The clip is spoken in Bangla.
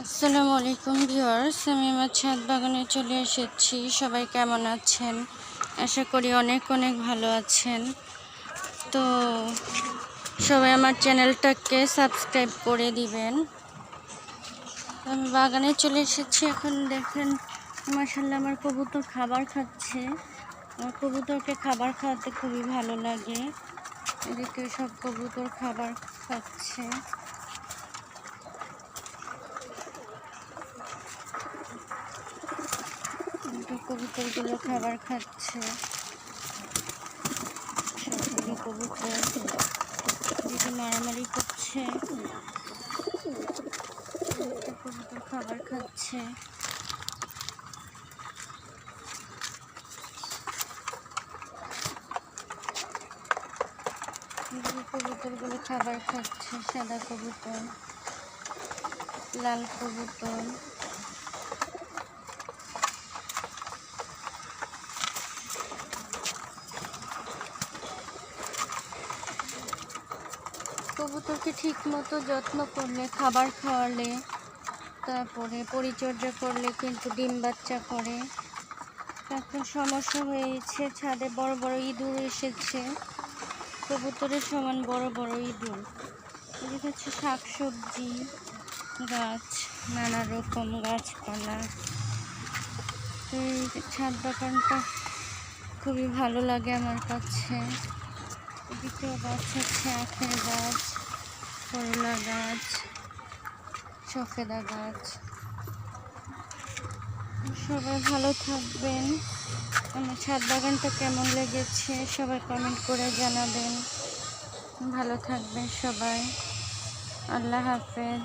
আসসালামু আলাইকুম ভিউয়ার্স, আমি আমার ছাদ বাগানে চলে এসেছি। সবাই কেমন আছেন? আশা করি অনেক ভালো আছেন। তো সবাই আমার চ্যানেলটাকে সাবস্ক্রাইব করে দিবেন। আমি বাগানে চলে এসেছি। এখন দেখেন মাশাআল্লাহ আমার কবুতর খাবার খাচ্ছে। আমার কবুতরকে খাবার খাওয়াতে খুবই ভালো লাগে। এদিকে সব কবুতর খাবার খাচ্ছে। কবুতরগুলো খাবার খাচ্ছে। সবগুলো কবুতর যেটা মারামারি করছে। কবুতর খাবার খাচ্ছে। কবুতরগুলো খাবার খাচ্ছে। সাদা কবুতর, লাল কবুতর। কবুতরকে ঠিক মতো যত্ন করলে, খাবার খাওয়ালে, তারপরে পরিচর্যা করলে কিন্তু ডিম বাচ্চা করে। এখন সমস্যা হয়েছে, ছাদে বড় বড় ইঁদুর এসেছে। কবুতরের সমান বড় বড় ইঁদুর। এদিকে হচ্ছে শাকসবজি গাছ, নানা রকম গাছপালা। এই ছাদ বাগানটা খুবই ভালো লাগে আমার কাছে। এদিকেও গাছ আছে, আখের গাছ, করলা গাছ, সফেদা গাছ। সবাই ভালো থাকবেন। আমার ছাদ বাগানটা কেমন লেগেছে সবাই কমেন্ট করে জানাবেন। ভালো থাকবেন সবাই। আল্লাহ হাফেজ।